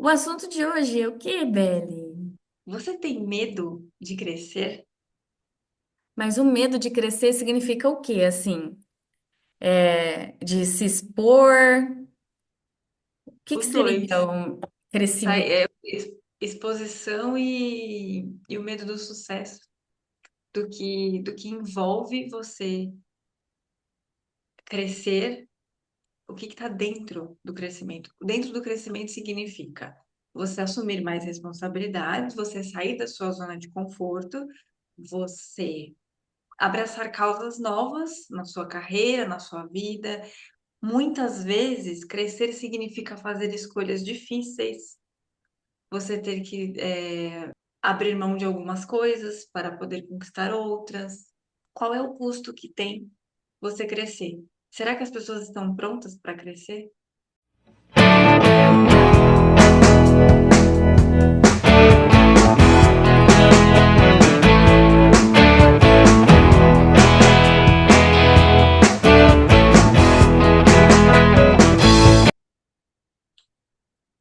O assunto de hoje é o quê, Belle? Você tem medo de crescer? Mas o medo de crescer significa o quê, assim? De se expor? O que que Os seria dois. um crescimento? Exposição e o medo do sucesso, do que envolve você crescer, o que está dentro do crescimento. Dentro do crescimento significa você assumir mais responsabilidades, você sair da sua zona de conforto, você abraçar causas novas na sua carreira, na sua vida. Muitas vezes, crescer significa fazer escolhas difíceis, você ter que abrir mão de algumas coisas para poder conquistar outras. Qual é o custo que tem você crescer? Será que as pessoas estão prontas para crescer?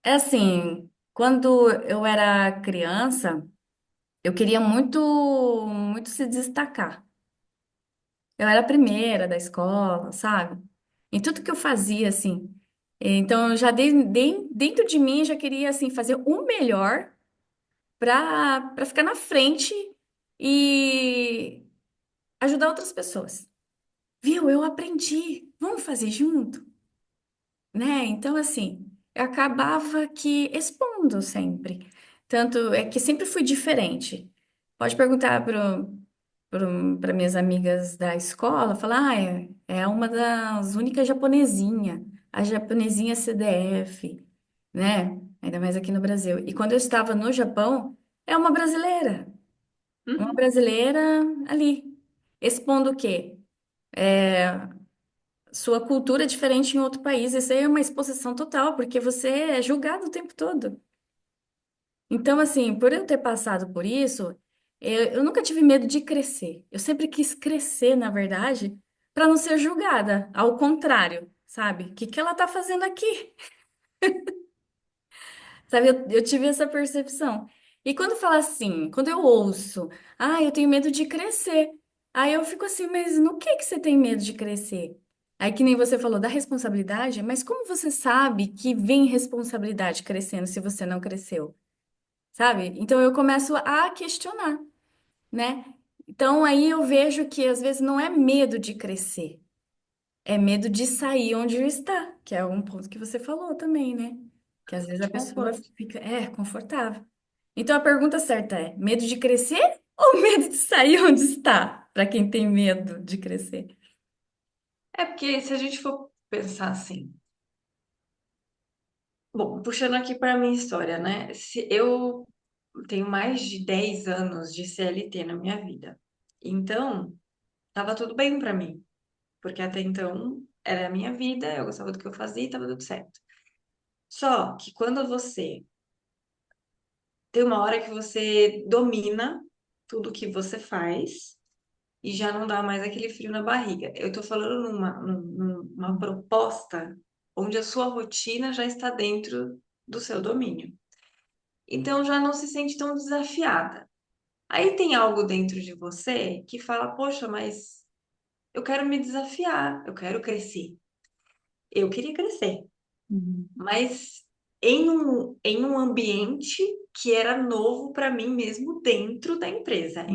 É assim, quando eu era criança, eu queria muito, muito se destacar. Eu era a primeira da escola, sabe? Em tudo que eu fazia, assim. Então, eu já dentro de mim, eu já queria, assim, fazer o melhor para ficar na frente e ajudar outras pessoas. Viu? Eu aprendi. Vamos fazer junto, né? Então, assim, eu acabava que expondo sempre. Tanto é que sempre fui diferente. Pode perguntar para minhas amigas da escola, falar, é uma das únicas japonesinha, a japonesinha CDF, né? Ainda mais aqui no Brasil. E quando eu estava no Japão, é uma Uhum. brasileira ali, expondo o quê? Sua cultura é diferente em outro país. Isso aí é uma exposição total, porque você é julgado o tempo todo. Então, assim, por eu ter passado por isso, eu nunca tive medo de crescer. Eu sempre quis crescer, na verdade, para não ser julgada. Ao contrário, sabe? O que que ela tá fazendo aqui? Sabe? Eu tive essa percepção. E quando fala assim, quando eu ouço, eu tenho medo de crescer. Aí eu fico assim, mas no que você tem medo de crescer? Aí que nem você falou da responsabilidade, mas como você sabe que vem responsabilidade crescendo se você não cresceu? Sabe? Então eu começo a questionar, né? Então aí eu vejo que às vezes não é medo de crescer, é medo de sair onde está, que é um ponto que você falou também, né? Que às vezes a De pessoa conforto. fica, confortável. Então a pergunta certa é: medo de crescer ou medo de sair onde está? Para quem tem medo de crescer. É porque se a gente for pensar assim, bom, puxando aqui para a minha história, né? Se eu tenho mais de 10 anos de CLT na minha vida. Então, tava tudo bem para mim. Porque até então era a minha vida, eu gostava do que eu fazia e estava tudo certo. Só que quando você tem uma hora que você domina tudo que você faz e já não dá mais aquele frio na barriga. Eu tô falando numa proposta onde a sua rotina já está dentro do seu domínio. Então já não se sente tão desafiada. Aí tem algo dentro de você que fala: Poxa, mas eu quero me desafiar, eu quero crescer. Eu queria crescer. Uhum. Mas em um ambiente que era novo para mim mesmo dentro da empresa.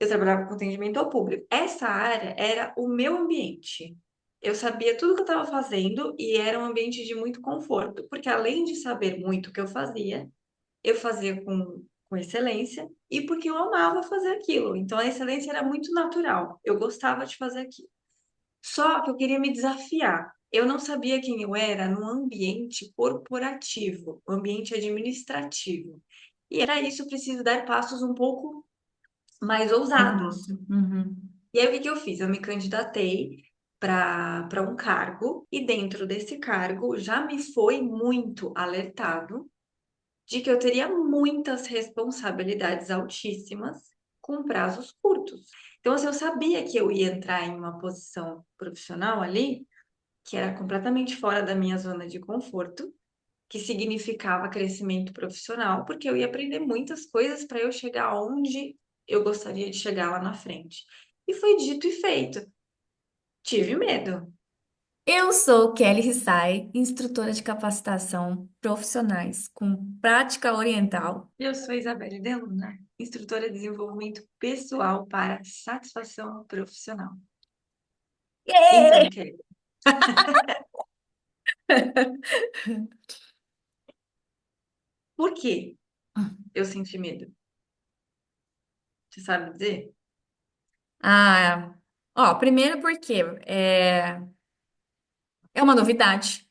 Eu trabalhava com atendimento ao público. Essa área era o meu ambiente. Eu sabia tudo que eu estava fazendo e era um ambiente de muito conforto, porque além de saber muito o que eu fazia com excelência e porque eu amava fazer aquilo. Então a excelência era muito natural. Eu gostava de fazer aquilo. Só que eu queria me desafiar. Eu não sabia quem eu era no ambiente corporativo, no ambiente administrativo. E era isso, eu preciso dar passos um pouco mais ousados. Exato. Uhum. E aí, o que que eu fiz? Eu me candidatei para um cargo, e dentro desse cargo já me foi muito alertado de que eu teria muitas responsabilidades altíssimas com prazos curtos. Então, assim, eu sabia que eu ia entrar em uma posição profissional ali que era completamente fora da minha zona de conforto, que significava crescimento profissional, porque eu ia aprender muitas coisas para eu chegar onde eu gostaria de chegar lá na frente. E foi dito e feito. Tive medo. Eu sou Kelly Rissai, instrutora de capacitação profissionais com prática oriental. Eu sou Isabelle Deluna, instrutora de desenvolvimento pessoal para satisfação profissional. Então, Yay! Kelly, por que eu senti medo? Você sabe dizer? Ah, ó, primeiro porque é uma novidade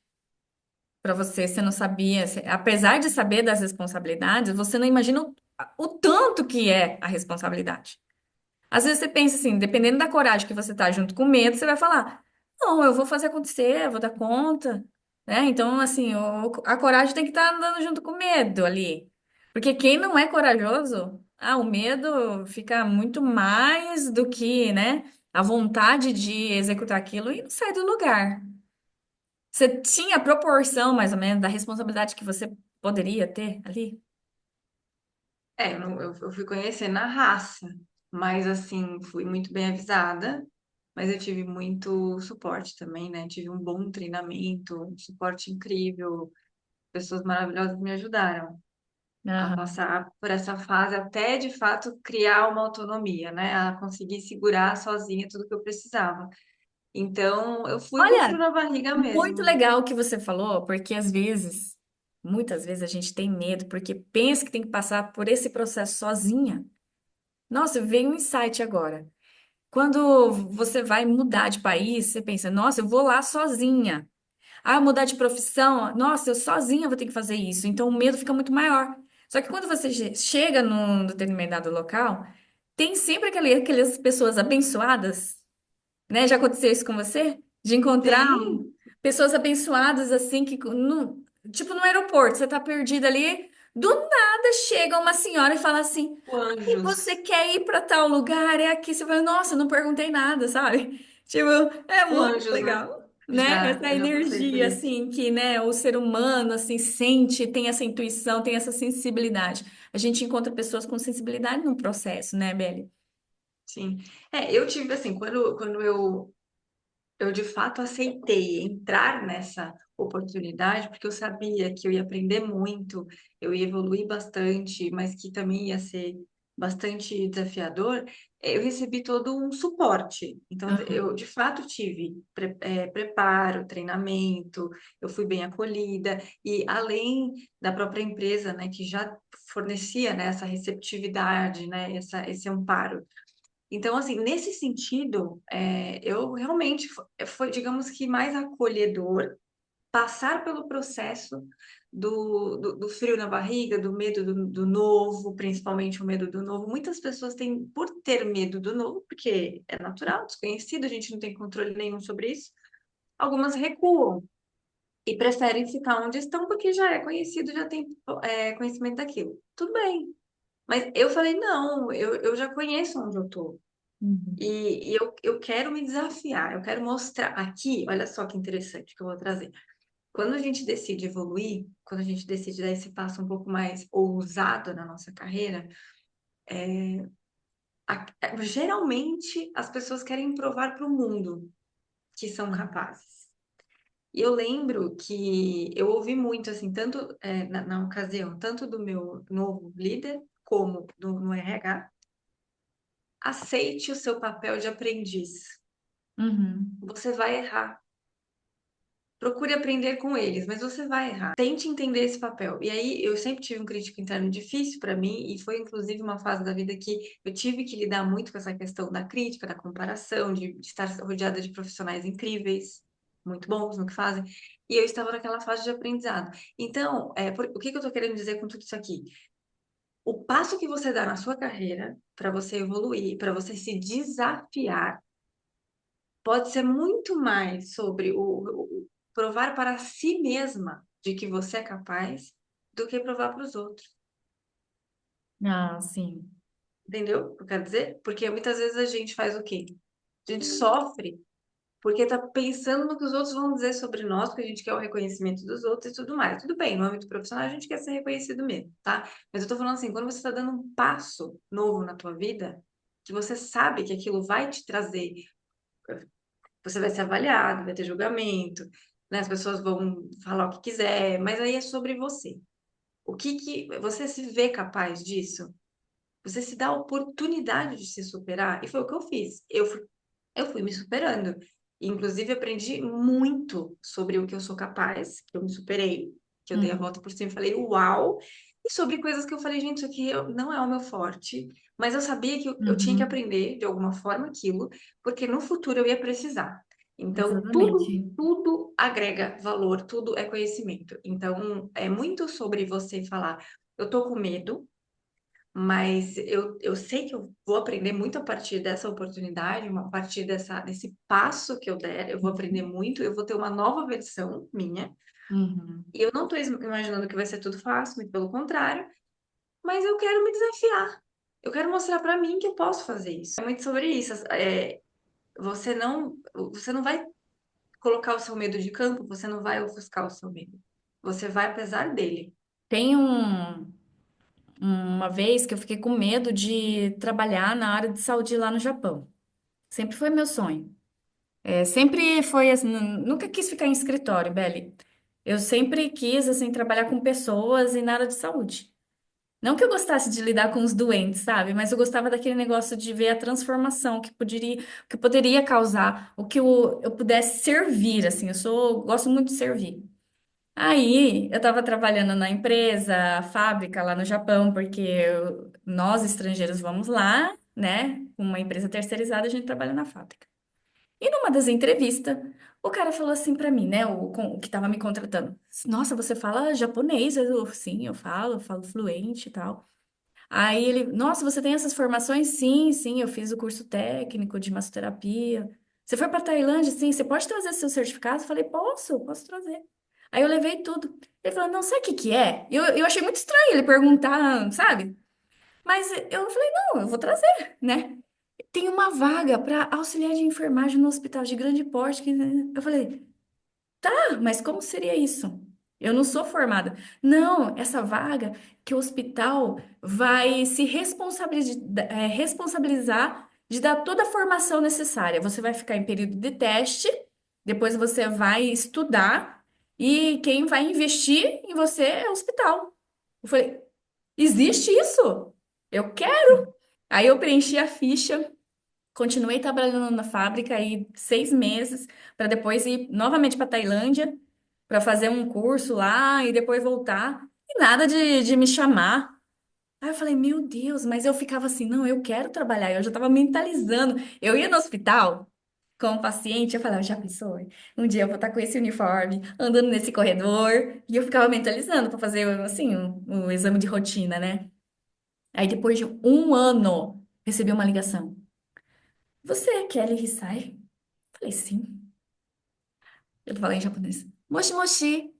para você, você não sabia, apesar de saber das responsabilidades, você não imagina o tanto que é a responsabilidade. Às vezes você pensa assim, dependendo da coragem que você tá junto com o medo, você vai falar, não, eu vou fazer acontecer, eu vou dar conta, né? Então, assim, a coragem tem que estar andando junto com o medo ali. Porque quem não é corajoso, o medo fica muito mais do que, né, a vontade de executar aquilo e não sai do lugar. Você tinha a proporção, mais ou menos, da responsabilidade que você poderia ter ali? É, eu fui conhecer na raça, mas assim, fui muito bem avisada, mas eu tive muito suporte também, né? Tive um bom treinamento, um suporte incrível, pessoas maravilhosas me ajudaram a Aham. passar por essa fase até de fato criar uma autonomia, né? A conseguir segurar sozinha tudo que eu precisava. Então, eu fui com frio Olha, na barriga muito mesmo. legal o que você falou, porque muitas vezes a gente tem medo, porque pensa que tem que passar por esse processo sozinha. Nossa, veio um insight agora. Quando você vai mudar de país, você pensa, nossa, eu vou lá sozinha. Mudar de profissão, nossa, eu sozinha vou ter que fazer isso. Então o medo fica muito maior. Só que quando você chega num determinado local, tem sempre aquelas pessoas abençoadas, né? Já aconteceu isso com você? De encontrar Sim, pessoas abençoadas assim que no, tipo no aeroporto, você tá perdida ali, do nada chega uma senhora e fala assim: "Ai, você anjos, quer ir para tal lugar? É aqui". Você fala: "Nossa, eu não perguntei nada", sabe? Tipo, é muito anjos, né? legal, né? Essa Eu já passei por energia isso. assim que, né, o ser humano assim sente, tem essa intuição, tem essa sensibilidade. A gente encontra pessoas com sensibilidade no processo, né, Beli? Sim. É, eu tive assim, quando eu de fato aceitei entrar nessa oportunidade, porque eu sabia que eu ia aprender muito, eu ia evoluir bastante, mas que também ia ser bastante desafiador. Eu recebi todo um suporte. Então, eu de fato tive preparo, treinamento, eu fui bem acolhida, e além da própria empresa, né, que já fornecia, né, essa receptividade, né, esse amparo. Então, assim, nesse sentido, eu realmente foi, digamos que, mais acolhedor passar pelo processo do frio na barriga, do medo do novo, principalmente o medo do novo. Muitas pessoas têm, por ter medo do novo, porque é natural, desconhecido, a gente não tem controle nenhum sobre isso, algumas recuam e preferem ficar onde estão porque já é conhecido, já tem conhecimento daquilo. Tudo bem. Mas eu falei, não, eu já conheço onde eu tô. Uhum. E eu quero me desafiar, eu quero mostrar aqui, olha só que interessante que eu vou trazer. Quando a gente decide evoluir, quando a gente decide dar esse passo um pouco mais ousado na nossa carreira, geralmente as pessoas querem provar para o mundo que são capazes. E eu lembro que eu ouvi muito, assim, tanto na ocasião, tanto do meu novo líder, como no RH, aceite o seu papel de aprendiz. Uhum. Você vai errar. Procure aprender com eles, mas você vai errar. Tente entender esse papel. E aí, eu sempre tive um crítico interno difícil para mim, e foi inclusive uma fase da vida que eu tive que lidar muito com essa questão da crítica, da comparação, de estar rodeada de profissionais incríveis, muito bons no que fazem, e eu estava naquela fase de aprendizado. Então, o que que eu estou querendo dizer com tudo isso aqui? O passo que você dá na sua carreira para você evoluir, para você se desafiar, pode ser muito mais sobre o provar para si mesma de que você é capaz do que provar para os outros. Sim. Entendeu o que eu quero dizer? Porque muitas vezes a gente faz o quê? A gente sofre porque tá pensando no que os outros vão dizer sobre nós, porque a gente quer o reconhecimento dos outros e tudo mais. Tudo bem, no âmbito profissional a gente quer ser reconhecido mesmo, tá? Mas eu tô falando assim, quando você tá dando um passo novo na tua vida, que você sabe que aquilo vai te trazer, você vai ser avaliado, vai ter julgamento, né? As pessoas vão falar o que quiser, mas aí é sobre você. O que que você se vê capaz disso? Você se dá a oportunidade de se superar? E foi o que eu fiz. Eu fui me superando. Inclusive, aprendi muito sobre o que eu sou capaz, que eu me superei, que eu dei a Uhum, volta por cima e falei, uau! E sobre coisas que eu falei, gente, isso aqui não é o meu forte, mas eu sabia que eu tinha que uhum, aprender de alguma forma aquilo, porque no futuro eu ia precisar. Então, exatamente. tudo agrega valor, tudo é conhecimento. Então, é muito sobre você falar, eu tô com medo, mas eu sei que eu vou aprender muito a partir dessa oportunidade, a partir desse passo que eu der, eu vou aprender muito, eu vou ter uma nova versão minha. Uhum. E eu não estou imaginando que vai ser tudo fácil, muito pelo contrário, mas eu quero me desafiar. Eu quero mostrar para mim que eu posso fazer isso. É muito sobre isso. Você não vai colocar o seu medo de campo, você não vai ofuscar o seu medo. Você vai apesar dele. Tem uma vez que eu fiquei com medo de trabalhar na área de saúde lá no Japão. Sempre foi meu sonho. Sempre foi assim, nunca quis ficar em escritório, Beli. Eu sempre quis assim trabalhar com pessoas e na área de saúde. Não que eu gostasse de lidar com os doentes, sabe? Mas eu gostava daquele negócio de ver a transformação que poderia causar, o que eu pudesse servir, assim. Gosto muito de servir. Aí, eu estava trabalhando na empresa, fábrica lá no Japão, porque nós estrangeiros vamos lá, né? Uma empresa terceirizada, a gente trabalha na fábrica. E numa das entrevistas, o cara falou assim pra mim, né? O que tava me contratando. Nossa, você fala japonês? Sim, eu falo fluente e tal. Aí ele, nossa, você tem essas formações? Sim, sim, eu fiz o curso técnico de massoterapia. Você foi para Tailândia? Sim, você pode trazer seu certificado? Eu falei, posso trazer. Aí eu levei tudo. Ele falou, não, sabe o que que é? Eu achei muito estranho ele perguntar, sabe? Mas eu falei, não, eu vou trazer, né? Tem uma vaga para auxiliar de enfermagem no hospital de grande porte. Eu falei, mas como seria isso? Eu não sou formada. Não, essa vaga que o hospital vai se responsabilizar de dar toda a formação necessária. Você vai ficar em período de teste, depois você vai estudar e quem vai investir em você é o hospital. Eu falei, existe isso? Eu quero. Aí eu preenchi a ficha. Continuei trabalhando na fábrica aí 6 meses para depois ir novamente para Tailândia para fazer um curso lá e depois voltar. E nada de me chamar. Aí eu falei, meu Deus, mas eu ficava assim, não, eu quero trabalhar. Eu já estava mentalizando. Eu ia no hospital com o paciente, eu falava, já pensou? Um dia eu vou estar com esse uniforme, andando nesse corredor. E eu ficava mentalizando para fazer, assim, um exame de rotina, né? Aí depois de um ano, recebi uma ligação. Você é Kelly Hisai? Falei, sim. Eu falei em japonês. Moshi moshi.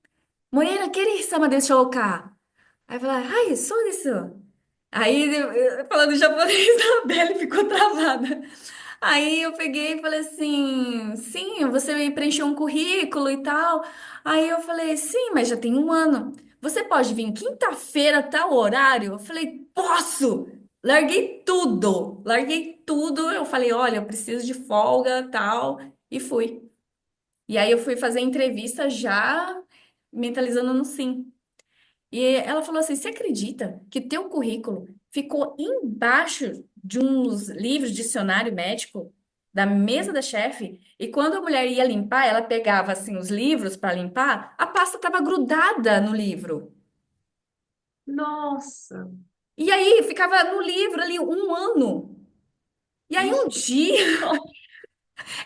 Moreira, kiri-sama desho ka? Aí eu falei, ai, sou disso. Aí, falando em japonês, a Belle ficou travada. Aí eu peguei e falei assim, sim, você preencheu um currículo e tal. Aí eu falei, sim, mas já tem um ano. Você pode vir quinta-feira, tal horário? Eu falei, posso! Larguei tudo. Eu falei, olha, eu preciso de folga, tal, e fui. E aí eu fui fazer entrevista já mentalizando no sim. E ela falou assim: você acredita que teu currículo ficou embaixo de uns livros, dicionário médico, da mesa da chefe? E quando a mulher ia limpar, ela pegava assim os livros para limpar, a pasta estava grudada no livro. Nossa! E aí ficava no livro ali um ano. E aí um dia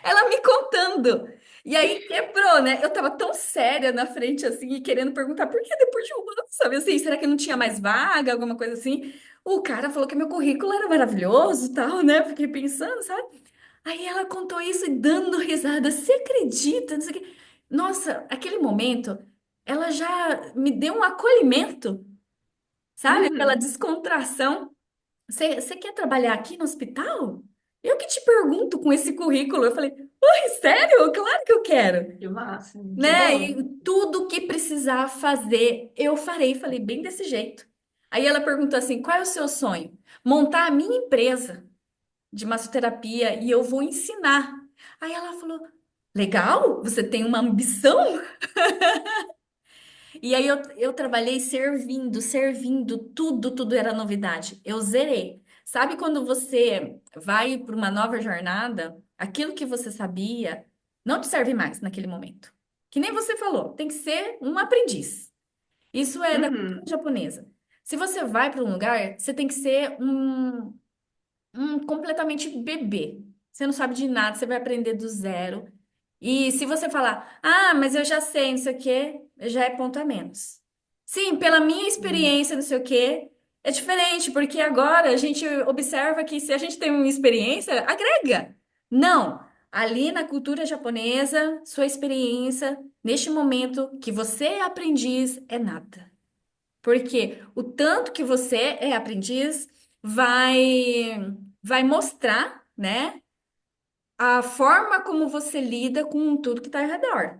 ela me contando. E aí quebrou, né? Eu tava tão séria na frente, assim, e querendo perguntar por que depois de um ano, sabe? Assim, será que não tinha mais vaga, alguma coisa assim? O cara falou que meu currículo era maravilhoso e tal, né? Fiquei pensando, sabe? Aí ela contou isso e dando risada. Você acredita? Não sei o quê. Nossa, aquele momento, ela já me deu um acolhimento, sabe? Aquela Uhum. descontração. Você quer trabalhar aqui no hospital? Eu que te pergunto com esse currículo. Eu falei, oi, sério? Claro que eu quero. Que massa, que Né? bom. E tudo que precisar fazer, eu farei. Falei bem desse jeito. Aí ela perguntou assim: qual é o seu sonho? Montar a minha empresa de massoterapia e eu vou ensinar. Aí ela falou: legal, você tem uma ambição? E aí eu trabalhei servindo, tudo era novidade. Eu zerei. Sabe quando você vai para uma nova jornada, aquilo que você sabia não te serve mais naquele momento. Que nem você falou, tem que ser um aprendiz. Isso é da cultura Uhum, japonesa. Se você vai para um lugar, você tem que ser completamente bebê. Você não sabe de nada, você vai aprender do zero. E se você falar, ah, mas eu já sei, não sei o quê, já é ponto a menos. Sim, pela minha sim. experiência, não sei o quê, é diferente, porque agora a gente observa que se a gente tem uma experiência, agrega. Não, ali na cultura japonesa, sua experiência, neste momento que você é aprendiz, é nada. Porque o tanto que você é aprendiz vai mostrar, né, a forma como você lida com tudo que está ao redor.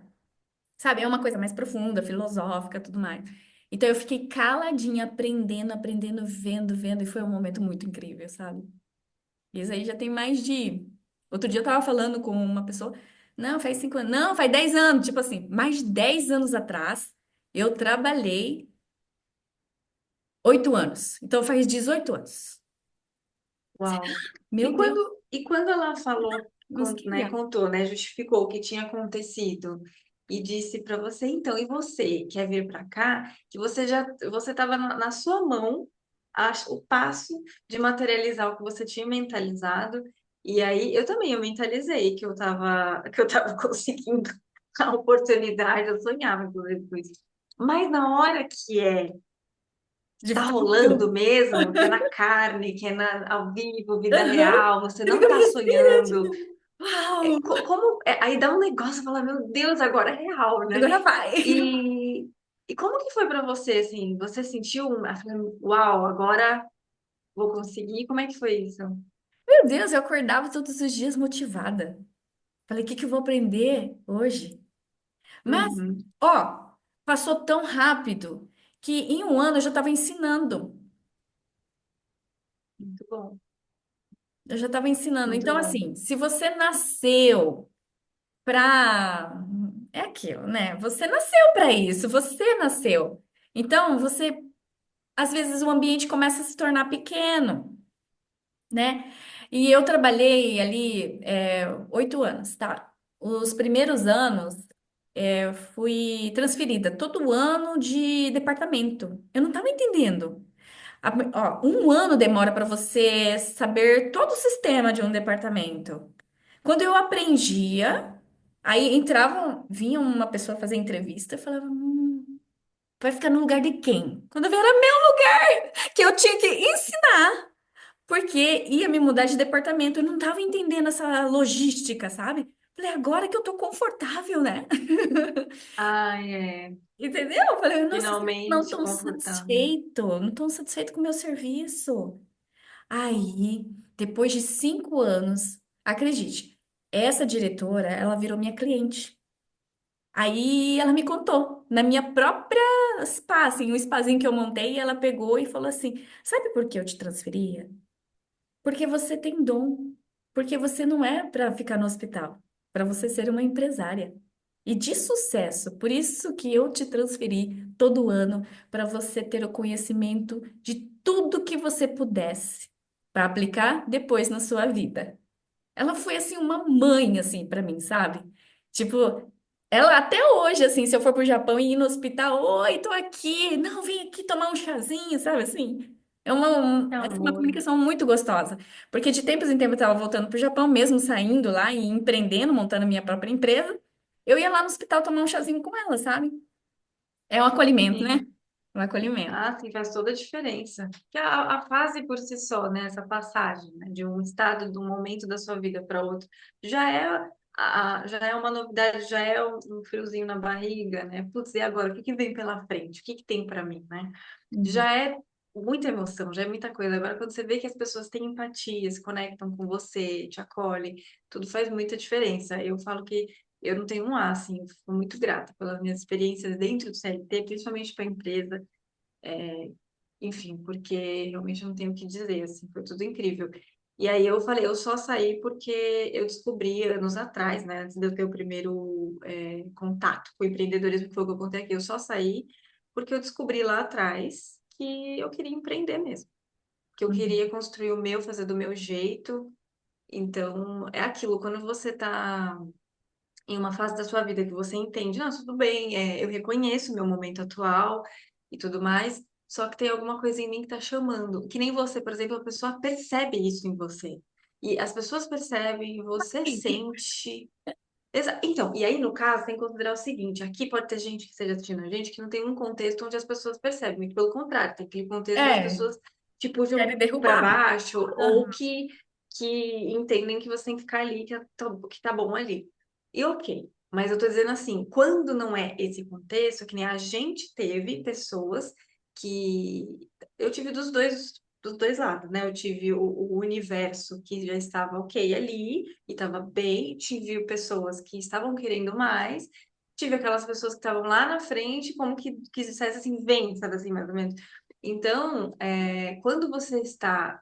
Sabe? É uma coisa mais profunda, filosófica, tudo mais. Então eu fiquei caladinha, aprendendo, vendo, e foi um momento muito incrível, sabe? Isso aí já tem mais de. Outro dia eu tava falando com uma pessoa, não, faz 5 anos, não, faz 10 anos, tipo assim, mais de 10 anos atrás, eu trabalhei 8 anos. Então faz 18 anos. Uau. Meu Deus, E quando ela falou, uns 15 né, anos. contou, né, justificou o que tinha acontecido e disse para você, então, e você quer vir para cá? Que você estava na sua mão o passo de materializar o que você tinha mentalizado. E aí eu também eu mentalizei que eu tava conseguindo a oportunidade, eu sonhava inclusive com isso. Mas na hora que De tá fato. rolando mesmo, que é na carne, que é ao vivo, vida Aham. real, você Ele não tá começa a respira, sonhando. tipo, uau, Aí dá um negócio, fala, meu Deus, agora é real, né? agora vai. E, e como que foi pra você, assim? Você sentiu uau, agora vou conseguir? Como é que foi isso? Meu Deus, eu acordava todos os dias motivada. Falei, o que que eu vou aprender hoje? Mas, Uhum, ó, passou tão rápido que em um ano eu já estava ensinando. muito bom, Eu já estava ensinando. muito Então, bom. assim, se você nasceu pra. É aquilo, né? Você nasceu para isso, você nasceu. Então, você, às vezes, o ambiente começa a se tornar pequeno, né? E eu trabalhei ali 8 anos, tá? Os primeiros anos fui transferida todo ano de departamento. Eu não estava entendendo. Ó, um ano demora para você saber todo o sistema de um departamento. Quando eu aprendia, aí vinha uma pessoa fazer entrevista, eu falava, vai ficar no lugar de quem? Quando eu vi, era meu lugar, que eu tinha que ensinar. Porque ia me mudar de departamento, eu não tava entendendo essa logística, sabe? Falei, agora que eu tô confortável, né? Ai, é, Entendeu? Eu falei, nossa, vocês não finalmente estão confortável. satisfeitos, não estão satisfeitos com o meu serviço. Aí, depois de 5 anos, acredite, essa diretora, ela virou minha cliente. Aí ela me contou, na minha própria spa, assim, o spazinho que eu montei, ela pegou e falou assim: sabe por que eu te transferia? Porque você tem dom. Porque você não é para ficar no hospital, para você ser uma empresária. E de sucesso. Por isso que eu te transferi todo ano para você ter o conhecimento de tudo que você pudesse para aplicar depois na sua vida. Ela foi assim uma mãe assim para mim, sabe? Tipo, ela até hoje assim, se eu for pro Japão e ir no hospital, oi, tô aqui. Não, vem aqui tomar um chazinho, sabe assim? Que Essa é uma amor. comunicação muito gostosa, porque de tempos em tempos eu estava voltando pro Japão, mesmo saindo lá e empreendendo, montando minha própria empresa, eu ia lá no hospital tomar um chazinho com ela, sabe? É um acolhimento, né? Sim. Um acolhimento. Ah, sim, faz toda a diferença. Que a fase por si só, né, essa passagem, né, de um estado, de um momento da sua vida para outro, já é, já é uma novidade, já é um friozinho na barriga, né? Putz, e agora? O que que vem pela frente? O que que tem para mim, né? Uhum. Já é muita emoção, já é muita coisa. Agora, quando você vê que as pessoas têm empatia, se conectam com você, te acolhem, tudo faz muita diferença. Eu falo que eu não tenho um A, assim, eu fico muito grata pelas minhas experiências dentro do CLT, principalmente para a empresa, enfim, porque realmente eu não tenho o que dizer, assim, foi tudo incrível. E aí eu falei, eu só saí porque eu descobri anos atrás, né, antes de eu ter o primeiro contato com o empreendedorismo, que foi o que eu contei aqui, eu só saí porque eu descobri lá atrás que eu queria empreender mesmo, que eu Uhum. queria construir o meu, fazer do meu jeito. Então, é aquilo, quando você tá em uma fase da sua vida que você entende, não, tudo bem, eu reconheço o meu momento atual e tudo mais, só que tem alguma coisa em mim que tá chamando. Que nem você, por exemplo, a pessoa percebe isso em você. E as pessoas percebem, você sente. Então, e aí no caso tem que considerar o seguinte: aqui pode ter gente que esteja assistindo a gente que não tem um contexto onde as pessoas percebem, muito pelo contrário, tem aquele contexto onde as É, pessoas te quer me puxam para derrubar. baixo ou Aham. que entendem que você tem que ficar ali, que tá bom ali. E ok, mas eu tô dizendo assim: quando não é esse contexto, que nem a gente teve pessoas que. Eu tive dos dois lados, né? Eu tive o universo que já estava ok ali e estava bem, tive pessoas que estavam querendo mais, tive aquelas pessoas que estavam lá na frente, como que dissesse assim, vem, sabe assim, mais ou menos. Então, quando você está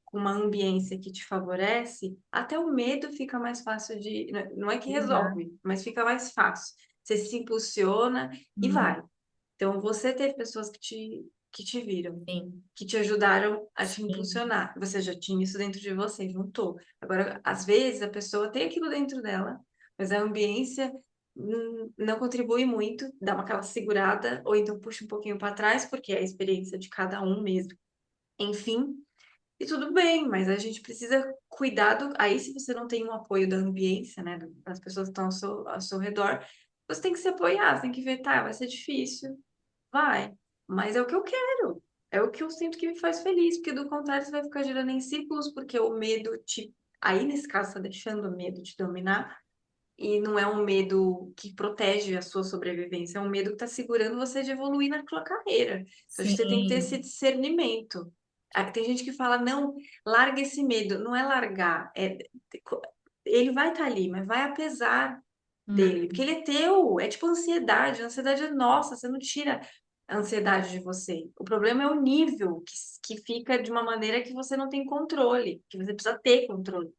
com uma ambiência que te favorece, até o medo fica mais fácil de. Não é que Lidar. resolve, mas fica mais fácil. Você se impulsiona e Uhum. vai. Então, você teve pessoas que te viram, Sim, que te ajudaram a te sim. impulsionar. Você já tinha isso dentro de você, juntou. Agora, às vezes, a pessoa tem aquilo dentro dela, mas a ambiência não contribui muito, dá uma aquela segurada, ou então puxa um pouquinho para trás, porque é a experiência de cada um mesmo. Enfim, e tudo bem, mas a gente precisa cuidar do. Aí, se você não tem um apoio da ambiência, né, das pessoas que estão ao seu redor, você tem que se apoiar, você tem que ver, tá, vai ser difícil, vai, mas é o que eu quero, é o que eu sinto que me faz feliz, porque do contrário você vai ficar girando em círculos, porque o medo te. Aí, nesse caso, está deixando o medo te dominar, e não é um medo que protege a sua sobrevivência, é um medo que está segurando você de evoluir na sua carreira. Então, acho que você tem que ter esse Sim. discernimento. Tem gente que fala, não, larga esse medo. Não é largar, ele vai estar ali, mas vai apesar dele, porque Uhum. ele é teu, é tipo ansiedade. A ansiedade é nossa, você não tira a ansiedade de você. O problema é o nível que fica de uma maneira que você não tem controle, que você precisa ter controle.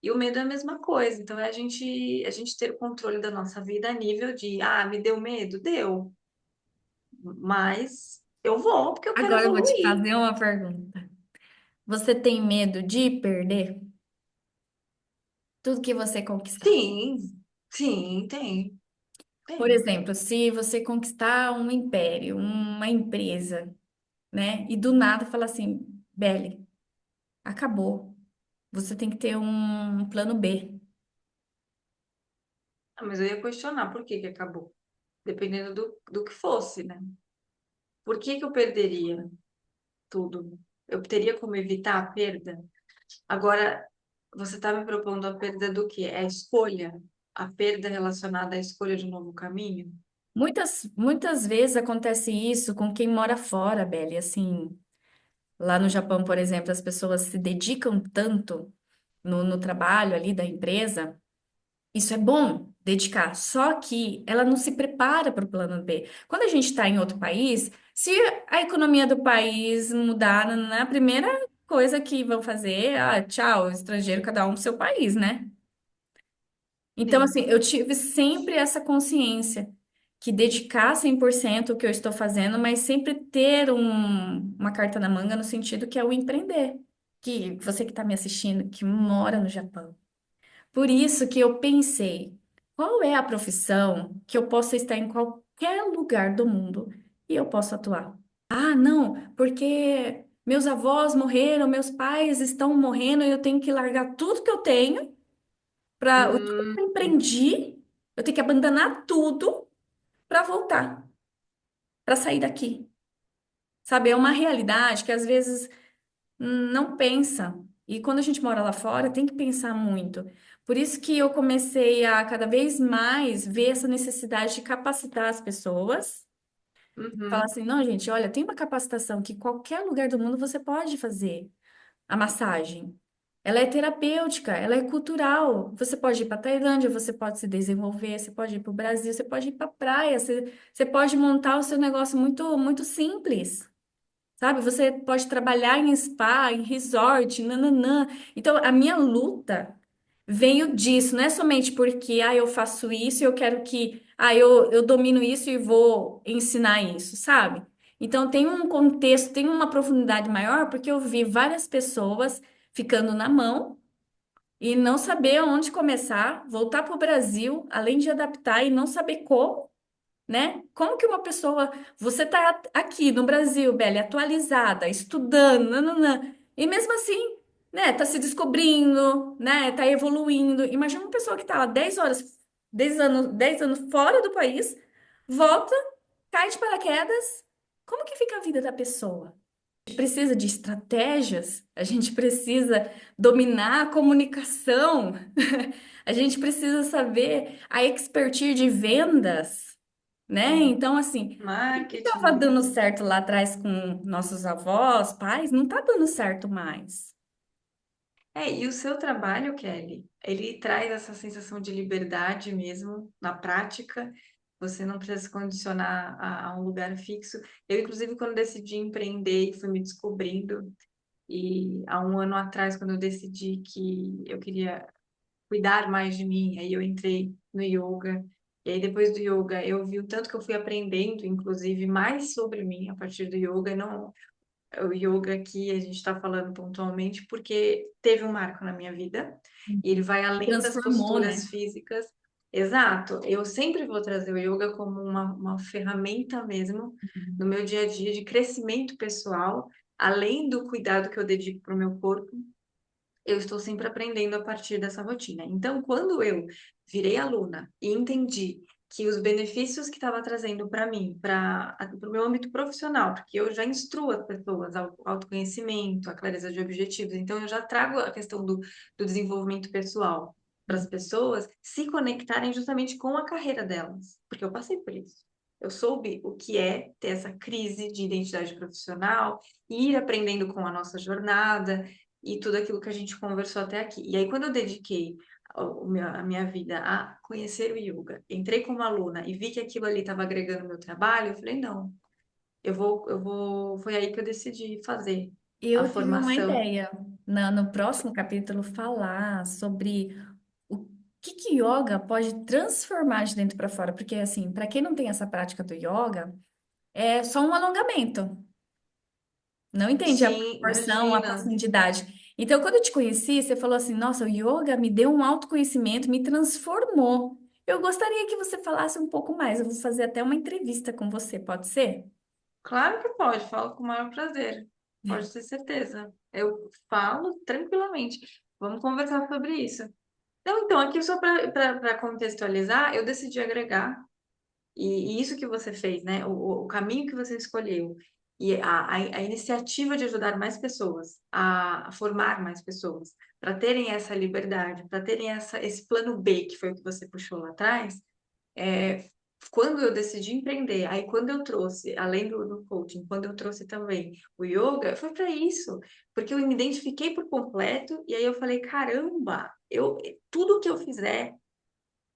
E o medo é a mesma coisa. Então, é a gente ter o controle da nossa vida a nível de, me deu medo? Deu. Mas eu vou porque eu quero Agora eu vou te evoluir. fazer uma pergunta. Você tem medo de perder tudo que você conquistar? Sim, sim, tem, Por tem. exemplo, se você conquistar um império, uma empresa, né? E do nada falar assim, Belle, acabou. Você tem que ter um plano B. Mas eu ia questionar por que que acabou. Dependendo do que fosse, né? Por que que eu perderia tudo? Eu teria como evitar a perda? Agora, você está me propondo a perda do quê? É a escolha? A perda relacionada à escolha de um novo caminho? Muitas vezes acontece isso com quem mora fora, Belle. Assim, lá no Japão, por exemplo, as pessoas se dedicam tanto no trabalho ali da empresa. Isso é bom, dedicar. Só que ela não se prepara para o plano B. Quando a gente está em outro país, se a economia do país mudar, na primeira coisa que vão fazer, tchau, estrangeiro, cada um pro seu país, né? Então, assim, Sim. eu tive sempre essa consciência que dedicar 100% o que eu estou fazendo, mas sempre ter uma carta na manga no sentido que é o empreender. Que você que está me assistindo, que mora no Japão. Por isso que eu pensei, qual é a profissão que eu possa estar em qualquer lugar do mundo e eu posso atuar? Ah, não, porque meus avós morreram, meus pais estão morrendo e eu tenho que largar tudo que eu tenho para o tudo Hum, que eu empreendi, eu tenho que abandonar tudo para voltar, para sair daqui. Sabe, é uma realidade que às vezes não pensa. E quando a gente mora lá fora, tem que pensar muito. Por isso que eu comecei a cada vez mais ver essa necessidade de capacitar as pessoas Falar Uhum. assim, não, gente, olha, tem uma capacitação que qualquer lugar do mundo você pode fazer a massagem. Ela é terapêutica, ela é cultural. Você pode ir para Tailândia, você pode se desenvolver, você pode ir para o Brasil, você pode ir para a praia, você pode montar o seu negócio muito, muito simples. Sabe? Você pode trabalhar em spa, em resort, nananã. Então, a minha luta veio disso, não é somente porque eu faço isso e eu quero que eu domino isso e vou ensinar isso, sabe? Então, tem um contexto, tem uma profundidade maior, porque eu vi várias pessoas ficando na mão e não saber onde começar, voltar para o Brasil, além de adaptar e não saber como, né? Como que uma pessoa, você tá aqui no Brasil, Belle, atualizada, estudando, nananã, e mesmo assim, né, tá se descobrindo, né, tá evoluindo. Imagina uma pessoa que tá lá 10 horas, 10 anos fora do país, volta, cai de paraquedas. Como que fica a vida da pessoa? A gente precisa de estratégias, a gente precisa dominar a comunicação, a gente precisa saber a expertise de vendas, né? Então, assim, o que estava Marketing. dando certo lá atrás com nossos avós, pais, não está dando certo mais. E o seu trabalho, Kelly, ele traz essa sensação de liberdade mesmo na prática. Você não precisa se condicionar a um lugar fixo. Eu, inclusive, quando decidi empreender e fui me descobrindo, e há um ano atrás, quando eu decidi que eu queria cuidar mais de mim, aí eu entrei no yoga. E aí, depois do yoga, eu vi o tanto que eu fui aprendendo, inclusive, mais sobre mim a partir do yoga. Não, o yoga aqui a gente está falando pontualmente porque teve um marco na minha vida e ele vai além das Transformou, posturas né? físicas. Exato, eu sempre vou trazer o yoga como uma ferramenta mesmo no meu dia a dia de crescimento pessoal, além do cuidado que eu dedico para o meu corpo, eu estou sempre aprendendo a partir dessa rotina. Então, quando eu virei aluna e entendi que os benefícios que estava trazendo para mim, para o meu âmbito profissional, porque eu já instruo as pessoas ao autoconhecimento, à clareza de objetivos, então eu já trago a questão do desenvolvimento pessoal para as pessoas se conectarem justamente com a carreira delas, porque eu passei por isso. Eu soube o que é ter essa crise de identidade profissional, ir aprendendo com a nossa jornada, e tudo aquilo que a gente conversou até aqui. E aí, quando eu dediquei a minha vida a conhecer o yoga, entrei como aluna e vi que aquilo ali estava agregando no meu trabalho, eu falei, não, eu vou. Foi aí que eu decidi fazer a Eu tive uma formação. ideia no próximo capítulo falar sobre o que yoga pode transformar de dentro para fora, porque assim, para quem não tem essa prática do yoga, é só um alongamento. Não entendi a Sim, proporção, a imagina. profundidade. Então, quando eu te conheci, você falou assim: Nossa, o yoga me deu um autoconhecimento, me transformou. Eu gostaria que você falasse um pouco mais. Eu vou fazer até uma entrevista com você, pode ser? Claro que pode, falo com o maior prazer. Pode ter certeza. Eu falo tranquilamente. Vamos conversar sobre isso. Não, então, aqui só para contextualizar, eu decidi agregar. E isso que você fez, né? O caminho que você escolheu e a iniciativa de ajudar mais pessoas, a formar mais pessoas, para terem essa liberdade, para terem esse plano B, que foi o que você puxou lá atrás, é, quando eu decidi empreender, aí quando eu trouxe, além do coaching, quando eu trouxe também o yoga, foi para isso, porque eu me identifiquei por completo e aí eu falei, caramba, tudo que eu fizer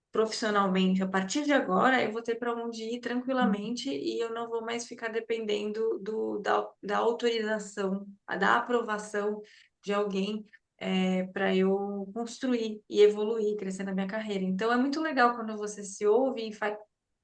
profissionalmente, a partir de agora, eu vou ter para onde ir tranquilamente e eu não vou mais ficar dependendo da autorização, da aprovação de alguém para eu construir e evoluir, crescer na minha carreira. Então, é muito legal quando você se ouve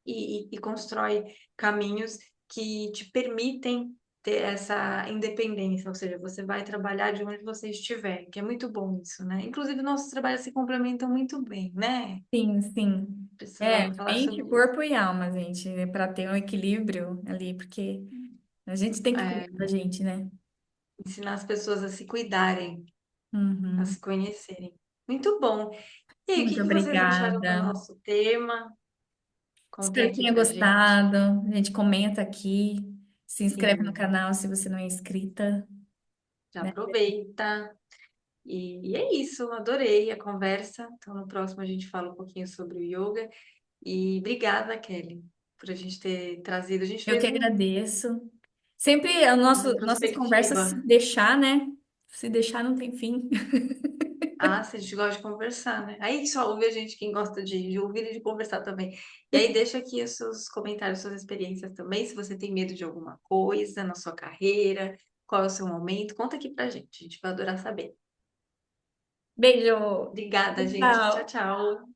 e constrói caminhos que te permitem ter essa independência, ou seja, você vai trabalhar de onde você estiver, que é muito bom isso, né? Inclusive, nossos trabalhos se complementam muito bem, né? Sim, sim. É, Precisamos falar mente, sobre isso. corpo e alma, gente, para ter um equilíbrio ali, porque a gente tem que cuidar É, da gente, né? ensinar as pessoas a se cuidarem, a Uhum. se conhecerem. Muito bom. E aí, o que Muito que vocês acharam do obrigada. nosso tema? Contem Espero que aqui tenha pra gente. gostado. A gente comenta aqui, se inscreve no Sim, canal se você não é inscrita, já né? aproveita. E é isso, adorei a conversa. Então, no próximo a gente fala um pouquinho sobre o yoga. E obrigada, Kelly. por a gente ter trazido. A gente Eu fez que agradeço. Sempre a uma nossas conversas, se retrospectiva. deixar, né? Se deixar, não tem fim. Ah, se a gente gosta de conversar, né? Aí só ouve a gente quem gosta de ouvir e de conversar também. E aí deixa aqui os seus comentários, suas experiências também, se você tem medo de alguma coisa na sua carreira, qual é o seu momento, conta aqui pra gente. A gente vai adorar saber. Beijo. Obrigada, gente. Tchau, Tchau. tchau.